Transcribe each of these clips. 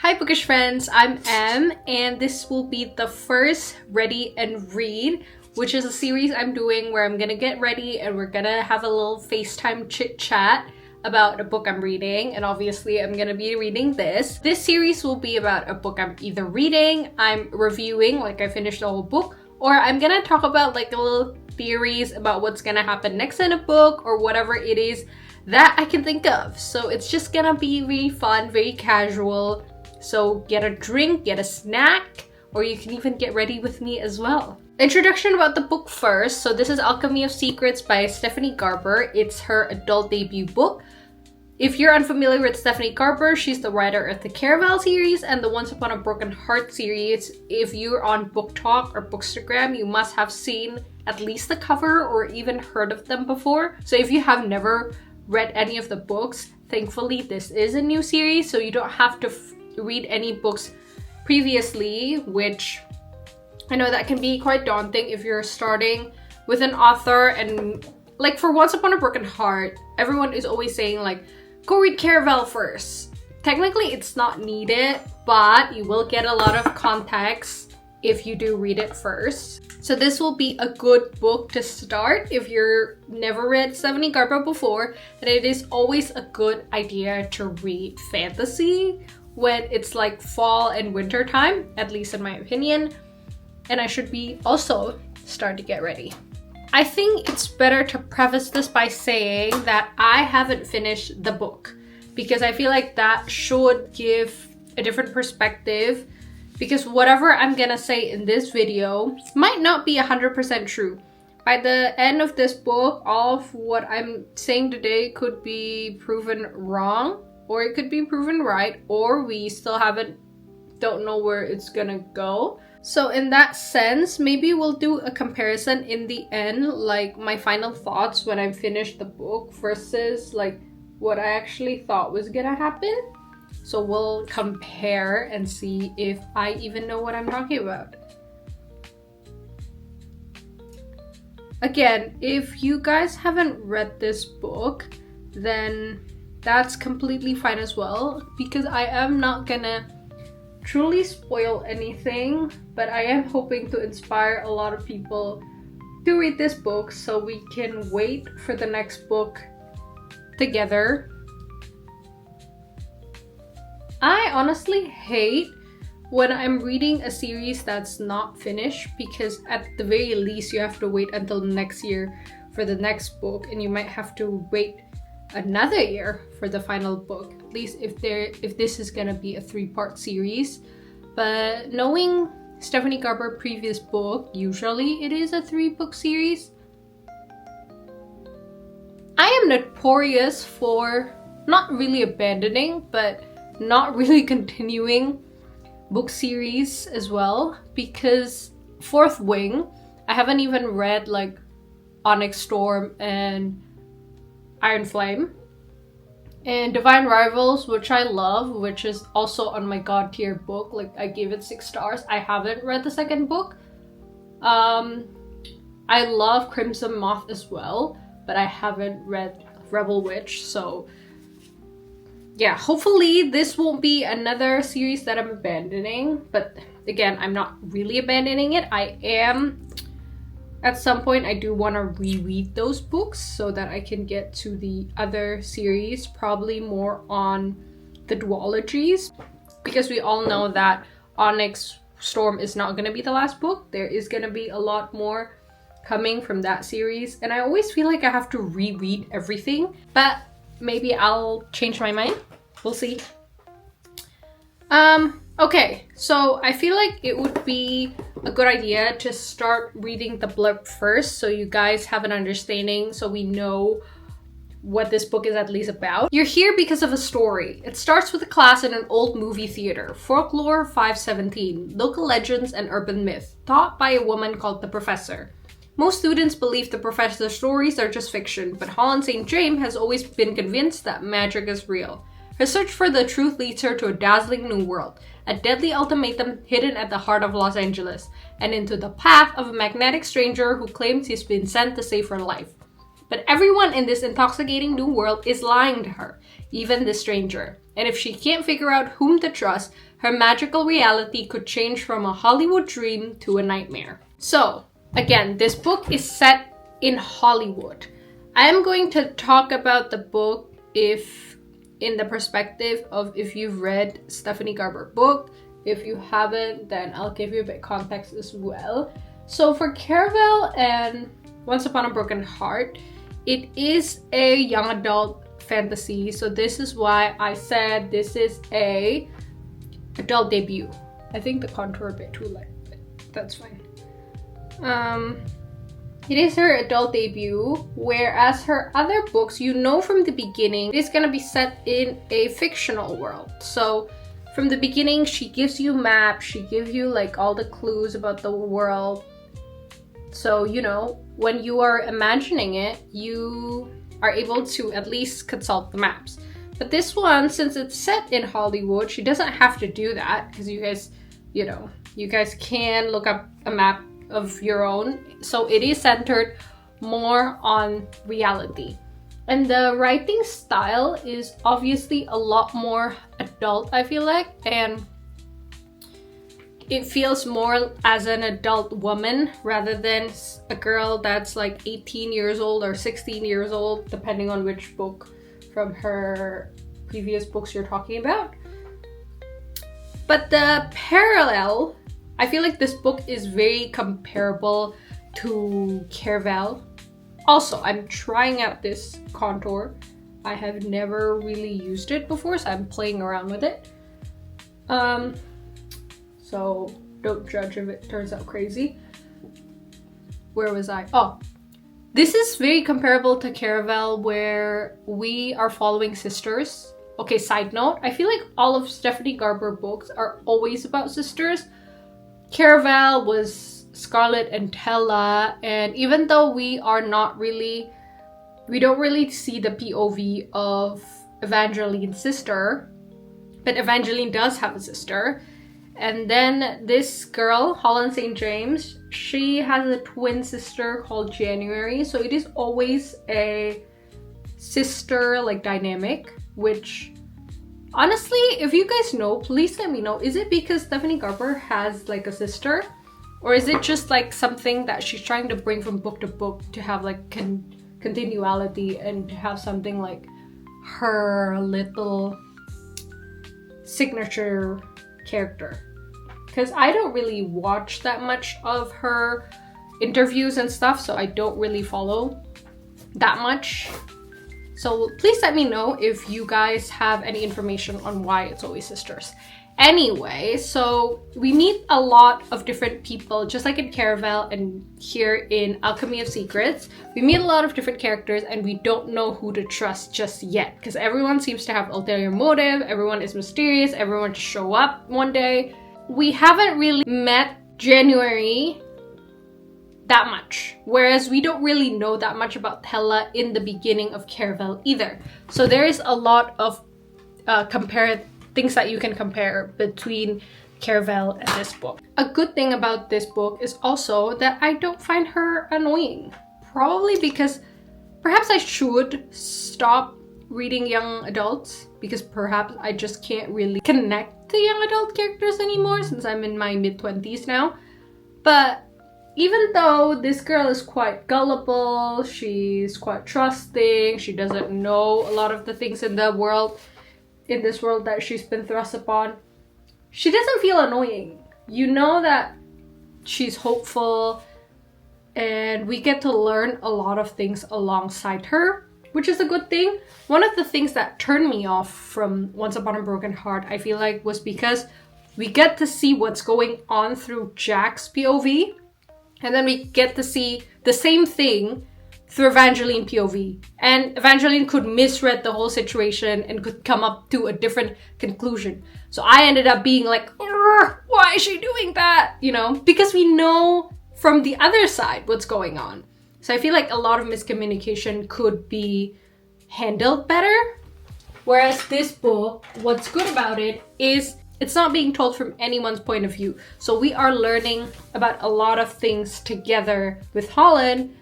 Hi bookish friends, I'm Em, and this will be the first Ready and Read, which is a series I'm doing where I'm gonna get ready and we're gonna have a little FaceTime chit chat about a book I'm reading, and obviously I'm gonna be reading this. This series will be about a book I'm either reading, I'm reviewing, like I finished the whole book, or I'm gonna talk about like little theories about what's gonna happen next in a book or whatever it is that I can think of. So it's just gonna be really fun, very casual. So get a drink, get a snack, or you can even get ready with me as well. Introduction about the book first. So this is Alchemy of Secrets by Stephanie Garber. It's her adult debut book. If you're unfamiliar with Stephanie Garber, she's the writer of the Caraval series and the Once Upon a Broken Heart series. If you're on Book Talk or Bookstagram, you must have seen at least the cover or even heard of them before. So if you have never read any of the books, thankfully this is a new series, so you don't have to read any books previously, which I know that can be quite daunting if you're starting with an author. And like for Once Upon a Broken Heart, everyone is always saying like, go read Caraval first. Technically it's not needed, but you will get a lot of context if you do read it first. So this will be a good book to start if you're never read Stephanie Garber before, and it is always a good idea to read fantasy when it's like fall and winter time, at least in my opinion. And I should be also start to get ready. I think it's better to preface this by saying that I haven't finished the book, because I feel like that should give a different perspective, because whatever I'm gonna say in this video might not be 100% true. By the end of this book, all of what I'm saying today could be proven wrong, or it could be proven right, or we still don't know where it's gonna go. So in that sense, maybe we'll do a comparison in the end, like my final thoughts when I finished the book versus like what I actually thought was gonna happen. So we'll compare and see if I even know what I'm talking about. Again, if you guys haven't read this book, then that's completely fine as well, because I am not gonna truly spoil anything, but I am hoping to inspire a lot of people to read this book so we can wait for the next book together. I honestly hate when I'm reading a series that's not finished, because at the very least you have to wait until next year for the next book, and you might have to wait another year for the final book, at least if this is gonna be a 3-part series. But knowing Stephanie Garber previous book, usually it is a 3-book series. I am notorious for not really abandoning, but not really continuing book series as well, because Fourth Wing, I haven't even read like Onyx Storm and Iron Flame, and Divine Rivals, which I love, which is also on my god tier book. Like I gave it 6 stars. I haven't read the second book. I love Crimson Moth as well, but I haven't read Rebel Witch. So yeah, hopefully this won't be another series that I'm abandoning. But again, I'm not really abandoning it. I am. At some point, I do want to reread those books so that I can get to the other series, probably more on the duologies, because we all know that Onyx Storm is not going to be the last book. There is going to be a lot more coming from that series, and I always feel like I have to reread everything, but maybe I'll change my mind. We'll see. Okay, so I feel like it would be a good idea to start reading the blurb first, so you guys have an understanding, so we know what this book is at least about. You're here because of a story. It starts with a class in an old movie theater. Folklore 517, local legends and urban myth, taught by a woman called the Professor. Most students believe the Professor's stories are just fiction, but Holland St. James has always been convinced that magic is real. Her search for the truth leads her to a dazzling new world, a deadly ultimatum hidden at the heart of Los Angeles, and into the path of a magnetic stranger who claims he's been sent to save her life. But everyone in this intoxicating new world is lying to her, even the stranger. And if she can't figure out whom to trust, her magical reality could change from a Hollywood dream to a nightmare. So, again, this book is set in Hollywood. I am going to talk about the book in the perspective of if you've read Stephanie Garber book. If you haven't, then I'll give you a bit of context as well. So for Caraval and Once Upon a Broken Heart, it is a young adult fantasy. So this is why I said this is a adult debut. I think the contour a bit too light, but that's fine. It is her adult debut, whereas her other books, you know from the beginning, it's gonna be set in a fictional world. So from the beginning, she gives you maps, she gives you like all the clues about the world. So, you know, when you are imagining it, you are able to at least consult the maps. But this one, since it's set in Hollywood, she doesn't have to do that because you guys, you know, you guys can look up a map of your own. So it is centered more on reality. And the writing style is obviously a lot more adult, I feel like, and it feels more as an adult woman rather than a girl that's like 18 years old or 16 years old, depending on which book from her previous books you're talking about. But the parallel, I feel like this book is very comparable to Caraval. Also, I'm trying out this contour. I have never really used it before, so I'm playing around with it. So don't judge if it turns out crazy. Where was I? Oh, this is very comparable to Caraval, where we are following sisters. Okay, side note, I feel like all of Stephanie Garber books are always about sisters. Caraval was Scarlett and Tella, and even though we don't really see the POV of Evangeline's sister, but Evangeline does have a sister. And then this girl, Holland St. James, she has a twin sister called January. So it is always a sister like dynamic, which honestly, if you guys know, please let me know. Is it because Stephanie Garber has like a sister? Or is it just like something that she's trying to bring from book to book to have like continuality and to have something like her little signature character? Because I don't really watch that much of her interviews and stuff, so I don't really follow that much. So please let me know if you guys have any information on why it's always sisters. Anyway, so we meet a lot of different people, just like in Caraval and here in Alchemy of Secrets. We meet a lot of different characters and we don't know who to trust just yet because everyone seems to have ulterior motive, everyone is mysterious, everyone just show up one day. We haven't really met January that much, whereas we don't really know that much about Tella in the beginning of Caraval either. So there is a lot of things that you can compare between Caraval and this book. A good thing about this book is also that I don't find her annoying. Probably because perhaps I should stop reading young adults because perhaps I just can't really connect to young adult characters anymore since I'm in my mid-20s now. But even though this girl is quite gullible, she's quite trusting, she doesn't know a lot of the things in this world that she's been thrust upon, she doesn't feel annoying. You know that she's hopeful and we get to learn a lot of things alongside her, which is a good thing. One of the things that turned me off from Once Upon a Broken Heart, I feel like, was because we get to see what's going on through Jack's POV, and then we get to see the same thing through Evangeline POV. And Evangeline could misread the whole situation and could come up to a different conclusion. So I ended up being like, why is she doing that? You know, because we know from the other side what's going on. So I feel like a lot of miscommunication could be handled better. Whereas this book, what's good about it is it's not being told from anyone's point of view. So we are learning about a lot of things together with Holland.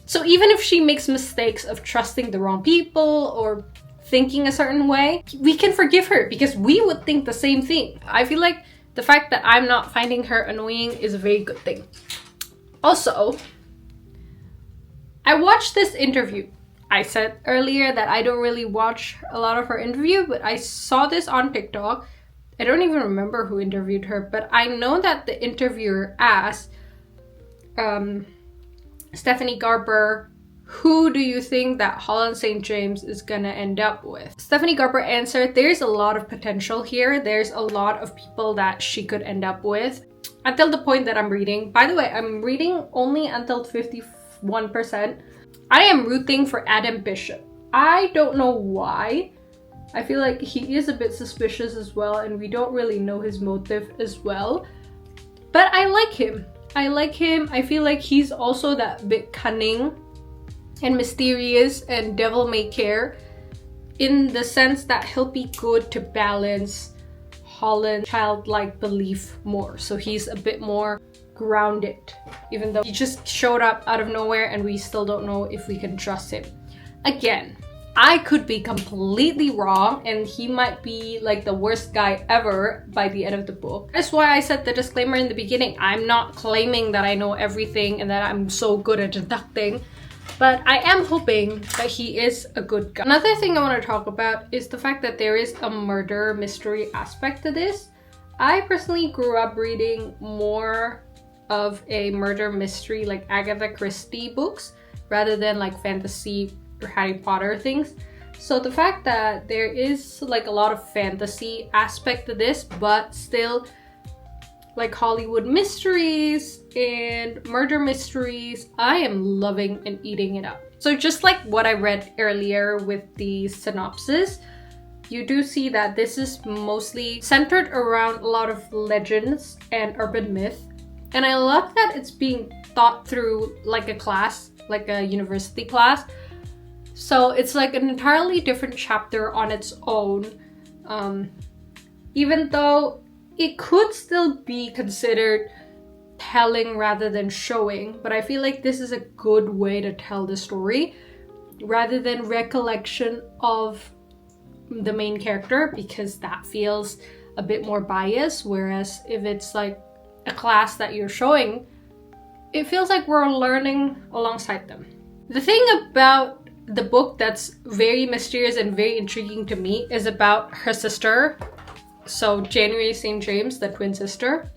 So even if she makes mistakes of trusting the wrong people or thinking a certain way, we can forgive her because we would think the same thing. I feel like the fact that I'm not finding her annoying is a very good thing. Also, I watched this interview. I said earlier that I don't really watch a lot of her interview, but I saw this on TikTok. I don't even remember who interviewed her, but I know that the interviewer asked Stephanie Garber, who do you think that Holland St. James is gonna end up with? Stephanie Garber answered, there's a lot of potential here. There's a lot of people that she could end up with. Until the point that I'm reading. By the way, I'm reading only until 51%. I am rooting for Adam Bishop. I don't know why. I feel like he is a bit suspicious as well, and we don't really know his motive as well. But I like him. I like him. I feel like he's also that bit cunning and mysterious and devil-may-care, in the sense that he'll be good to balance Holland's childlike belief more. So he's a bit more grounded, even though he just showed up out of nowhere and we still don't know if we can trust him. Again, I could be completely wrong and he might be like the worst guy ever by the end of the book. That's why I said the disclaimer in the beginning. I'm not claiming that I know everything and that I'm so good at deducting, but I am hoping that he is a good guy. Another thing I want to talk about is the fact that there is a murder mystery aspect to this. I personally grew up reading more of a murder mystery like Agatha Christie books rather than like fantasy or Harry Potter things. So the fact that there is like a lot of fantasy aspect to this, but still like Hollywood mysteries and murder mysteries, I am loving and eating it up. So just like what I read earlier with the synopsis, you do see that this is mostly centered around a lot of legends and urban myth. And I love that it's being thought through like a class, like a university class. So it's like an entirely different chapter on its own, even though it could still be considered telling rather than showing. But I feel like this is a good way to tell the story rather than recollection of the main character, because that feels a bit more biased. Whereas if it's like a class that you're showing, it feels like we're learning alongside them. The thing about the book that's very mysterious and very intriguing to me is about her sister. So January St. James, the twin sister.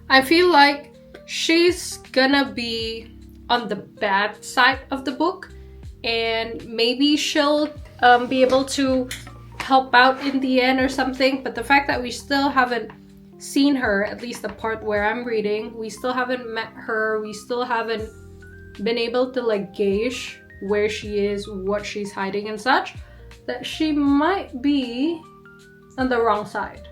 I feel like she's gonna be on the bad side of the book, and maybe she'll be able to help out in the end or something. But the fact that we still haven't seen her, at least the part where I'm reading, we still haven't met her, we still haven't been able to like gauge where she is, what she's hiding and such, that she might be on the wrong side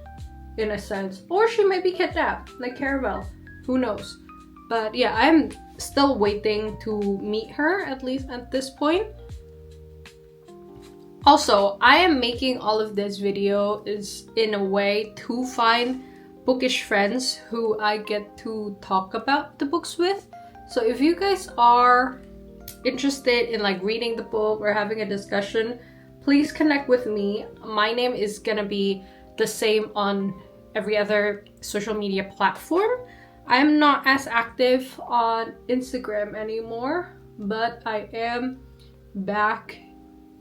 in a sense, or she might be kidnapped like Caraval, who knows. But yeah, I'm still waiting to meet her, at least at this point. Also, I am making all of this video is in a way to find bookish friends who I get to talk about the books with. So if you guys are interested in like reading the book or having a discussion, please connect with me. My name is gonna be the same on every other social media platform. I'm not as active on Instagram anymore, but I am back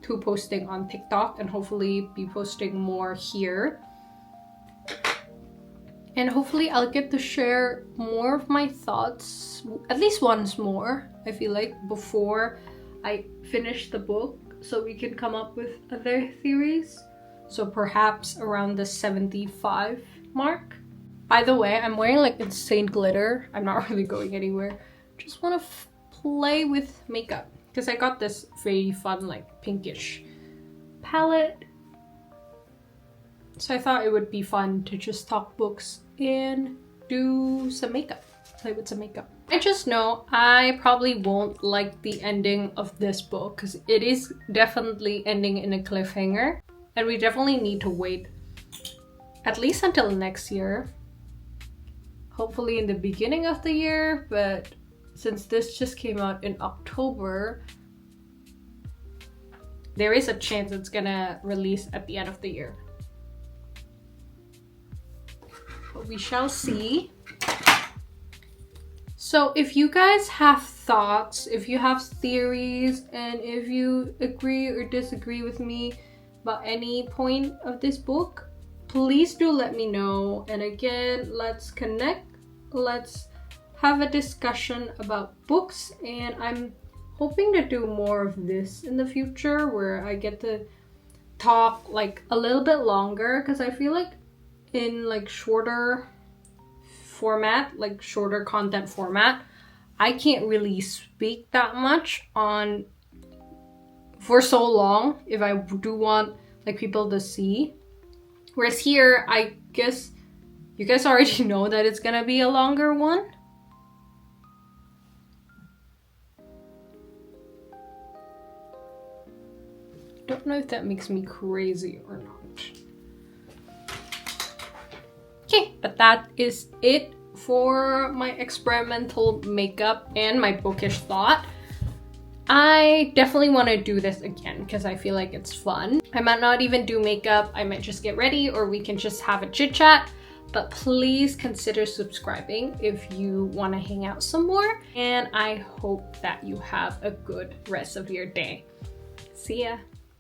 to posting on TikTok and hopefully be posting more here. And hopefully I'll get to share more of my thoughts, at least once more, I feel like, before I finish the book, so we can come up with other theories. So perhaps around the 75 mark. By the way, I'm wearing like insane glitter. I'm not really going anywhere. Just want to play with makeup because I got this very fun like pinkish palette. So I thought it would be fun to just talk books and do some makeup, play with some makeup. I just know I probably won't like the ending of this book because it is definitely ending in a cliffhanger, and we definitely need to wait at least until next year. Hopefully in the beginning of the year, but since this just came out in October, there is a chance it's gonna release at the end of the year. But we shall see. So if you guys have thoughts, if you have theories, and if you agree or disagree with me about any point of this book, please do let me know. And again, let's connect. Let's have a discussion about books. And I'm hoping to do more of this in the future where I get to talk like a little bit longer, because I feel like in like shorter format, like shorter content format, I can't really speak that much on for so long if I do want like people to see. Whereas here, I guess you guys already know that it's gonna be a longer one. Don't know if that makes me crazy or not. Okay, but that is it for my experimental makeup and my bookish thought. I definitely want to do this again because I feel like it's fun. I might not even do makeup. I might just get ready, or we can just have a chit chat. But please consider subscribing if you want to hang out some more. And I hope that you have a good rest of your day. See ya.